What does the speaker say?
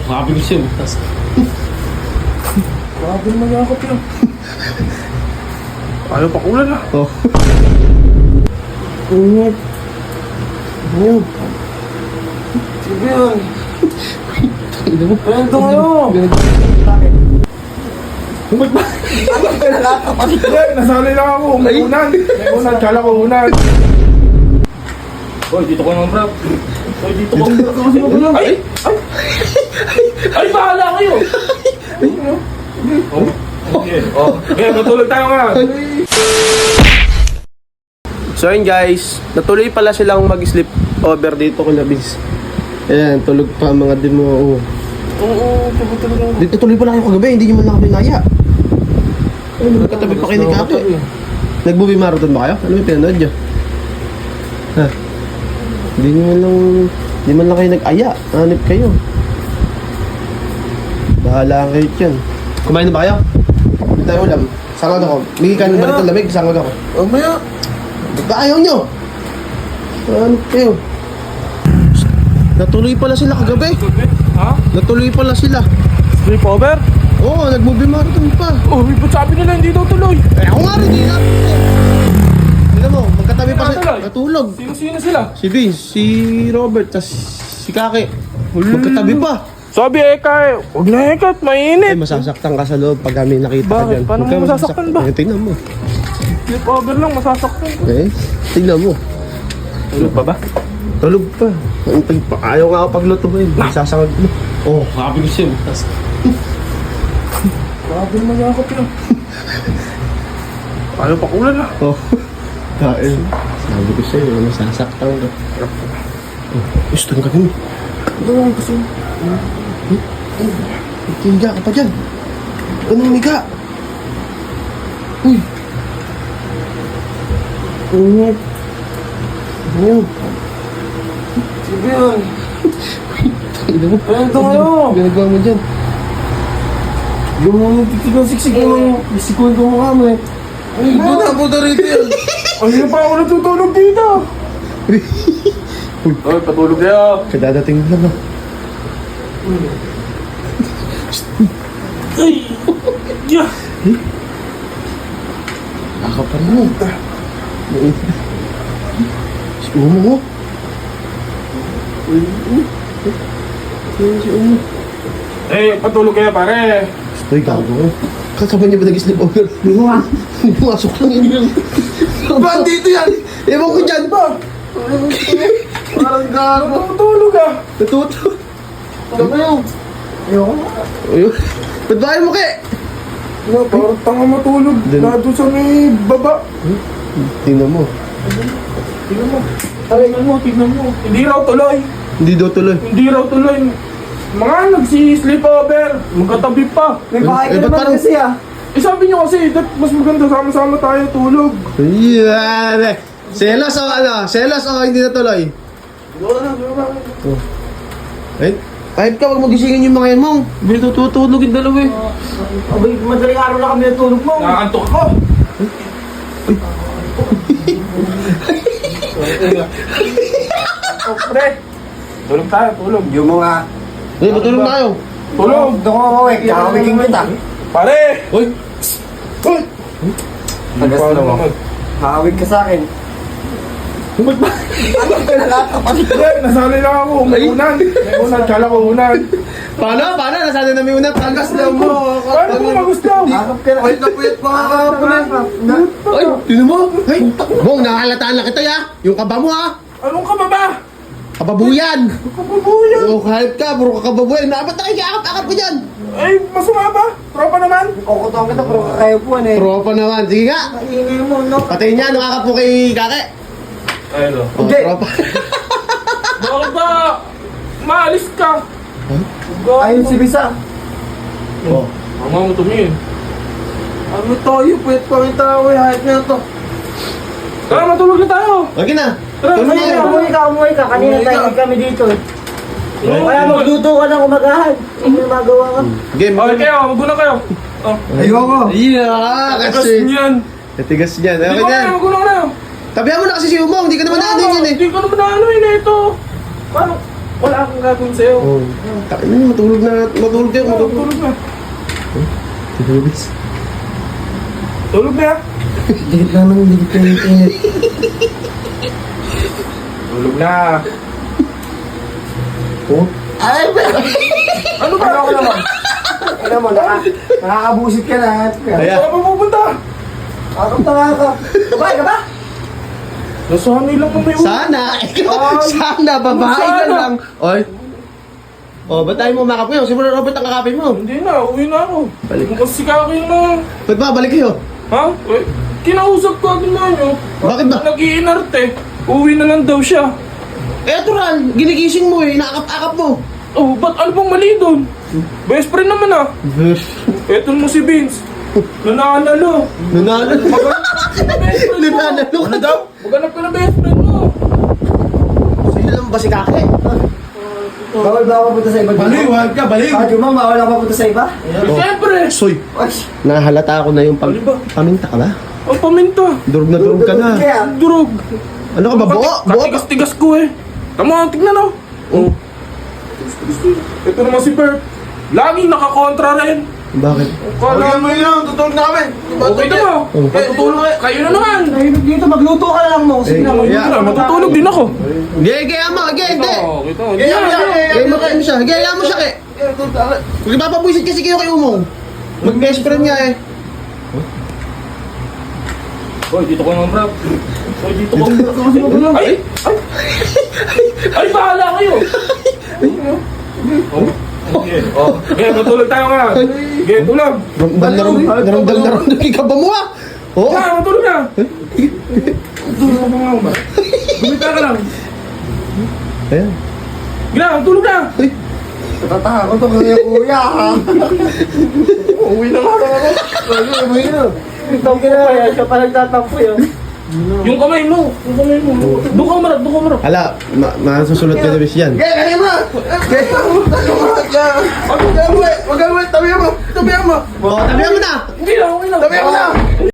Grabe siya. Grabe naman yakap yun. Ayaw pa kulan ah. Oh. Ingat. Ingat. Sige yan. Ina mo. Ayan ito kayo. Ba't ba? Ano ka nakakapatid? Nasali lang ako. May unan. May unan. Kala ko unan. Hoy, dito ko naman bro. Hoy, dito ko naman bro. Kasi magulang. Ay! Ay, bahala kayo. Kaya matulog tayo nga. So yun guys, natuloy pala silang mag-sleep over dito kung labis. Ayan, tulog pa mga demo. Oo, tulog lang. Dito tuloy pala kayo kagabi, hindi nyo man lang kami naya. Ay, nagkatabi pa kayo ni Kato. Nag-movie marathon ba kayo? Ano yung pinanood nyo? Ha? Hindi man lang kayo nag-aya. Hanip kayo. Bahala kayo dyan. Kumain na ba kayo? Hindi tayo ulam. Sangod ako. Bigay ka ng balik ng lamig, sangod ako. Mamaya. Ba't ba ayaw nyo? Hanip kayo. Natuloy pala sila kagabi. Ha? Natuloy pala sila. Sleep over? Oo, nag-movie marathon pa. Oh, ba't sabi nila hindi daw tuloy? Eh ako nga rin, hindi na. Tignan mo, magkatabi pa sila. Natuloy? Natulog. Sino sila? Si Vince, si Robert, tas si Kake. Magkatabi pa. Sabi Eka huwag na Eka, Ay, mainit. masasaktan ka sa loob pag kami nakita ka Bakit? dyan. Paano Huwag ka mo masasaktan ba? Eh, tingnan mo. Sleep over lang, masasaktan. Eh, tingnan mo. Tulog pa ba? Tulog pa. Ayaw nga ako paglutuin. Sasangag mo. Oh, grabe ko siya. Grabe naman yakap yun. Ayaw pa kulan ah. Oh. Kain. Sabi ko sa'yo, masasaktan ka. Oh, gusto ka din. Ano gusto mo? Higa ka pa dyan. Anong higa? Uy. Ingat. Ingat. Sige yan. Ina mo. Ayan ito kayo. Ginagawa mo dyan. Yung mga titig-siksik mo, isikuin ko mukha mo eh. Ay, buta rito yan. Ay, pa ako natutulog dito. Ay, patulog kayo. Kadadating lang ah. Ay! Yeah! Ako pa rin mo. Si Umo mo. Si Umo. Eh, patulog kayo pare. Ay, gago ko. Kasama niya ba nag-sleep over? Pumasok lang yun. Ba, dito yan? Ewan ko dyan ba? Parang gago. Patulog ah. Natuto. Ano ba yun? Ayun. Ba't ba ayaw mo ke? Ano, parang tanga matulog. Dun. Dado sa may baba. Tingnan mo. Tignan mo. Tignan mo. Hindi raw tuloy. Hindi daw tuloy. Hindi raw tuloy. Mga nagsi-sleep over. Magkatabi pa. May bahay ka naman kasi Eh sabi niyo kasi, mas maganda sama-sama tayo tulog. Yan. Selos o ano? Selos o hindi na tuloy? Oh. Ay, kahit ka wag magisingin yung mga yan mong. Hindi tutulog yung dalawa eh. Abay, madaling araw na kami natulog mo. Nakakantok ako. Oh, pre. Tulog tayo, tulog. Yung mga... Ay, matulog tayo. Tulog. Doon ko kawik, kakawigin kita. Pare! Uy. Uy! Tagas na mo. Kakawig ka sa akin. Ba't ba? Ano ka nakakapatid? Nasali lang ako. May unan. May unan. Kala ko unan. Paano? Nasaan na may unang tagas lang mo. Paano ko magustaw? Akap ka na. Wait na puyat pa kakapon Ay, tinan mo. Ay, Bong, nakakalataan na kita ya. Yung kaba mo ha. Anong kababa? Kababuyan. Kababuyan. Oh, kahit ka, puro ka kababuyan. Ba't nakikiakap-akap ko dyan? Ay, masama ba? Tropa naman. Kukutuan kita pero kakayapuan eh. Tropa naman. Sige nga. Ingay mo, no? Patayin niya, nakakap mo kay Kake. Ay, no. Oh, Hindi. tropa. Bakit ba? Maalis ka. Ayun si Bisa. Oh. Mama mo tumingin. Ano tayo? Puyat pa rin tao eh. Hayat na to. Tara, matulog na tayo. Okay na. Tara, Tulog sige na. na. Umuwi ka. Kanina tayo kami dito eh. Kaya magluto ka ng umagahan. Hindi na magawa ka. Game. Okay kayo, maguna kayo. Oh. Ayoko. Yeah, Kasi kasi. niyan. Tigas niyan. Hindi Okay ko na. na, maguna na. Tabihan mo na kasi si Umong. Hindi ka naman natin yun eh. Hindi ko naman naano yun eh, ito. Paano? Wala akong gagawin sa'yo. Oh. Takin na, matulog kayo, matulog. Tulog na. Tulog. Tulog na. Dikit lang ng dikit ng init. Tulog na. Oh. Ay, Ano ba? ano naman? Ano mo, nakakabusit ka na. Kaya. Saan ka pa pupunta? Kakaptanga ka. Babae ka ba? Nasanay lang kami. Sana, sana, babae ka Sana. lang. Oy. Oh, ba't tayo mumakap ngayon? Simula Robert ang kakapin mo. Hindi na, uwi na ako. Balik. Kasi kakain na. Ba't ba, balik kayo? Ha? Eh, kinausap ko agad na nyo. Bakit ba? Nag-iinarte. Uwi na lang daw siya. Eh, tural, ginigising mo eh, nakakap-akap mo. Oh, ba't ano bang mali doon? Best friend naman ah. Eto mo si Vince. Nananalo. Nanalo. Best friend mo. Nananalo ka daw? Maghanap ka na best friend mo. Sino lang ba si Kake? Bawal ba ako punta sa iba? huwag ka, baliw. Ah, Jumang, bawal ako punta sa iba? Siyempre. Soy, Ay, nahalata ko na yung Ano ba? paminta ka ba? Ang paminta. Durog na durog ka na. Kaya, Durog. Ano ka ba, buo? Buo ka? Katigas-tigas ko eh. Tama, tignan oh. Oh. Ito naman si Bert. Laging nakakontra rin. Bakit? Kala mo yun, tutulog na kami. Okay na mo. Tutulog kayo na naman. nahilog dito, magluto ka na lang mo. Sige na, magluto yeah. ka. Matutulog din ako. Gaya mo, gaya hindi. Ito. Gaya mo kayo siya, gaya mo siya kay. Magpapabuisit kasi kayo kay Umong. Mag-best friend niya eh. Hoy, dito ko naman, bro. Hoy, dito ko. Ay! Ay, bahala kayo. Oh, okay, matulog tayo nga. Okay, tulog. Naramdam ka ba mo ah? Oo. Yeah, matulog na. Tulog ka nga ba? Gumita ka lang. Ayan. Gila, tulog na. Tatakot to kaya kuya. Uwi na nga lang ako. Uwi na. Ikaw kaya siya pa nagtatampo yun. Yung kamay mo. Doon ka umarap. Hala, masusunod ka na bis yan. Kaya, kaya mo! Wag mo, tabi mo. Oh, tabi mo na! Hindi na, okay na. Tabi mo na!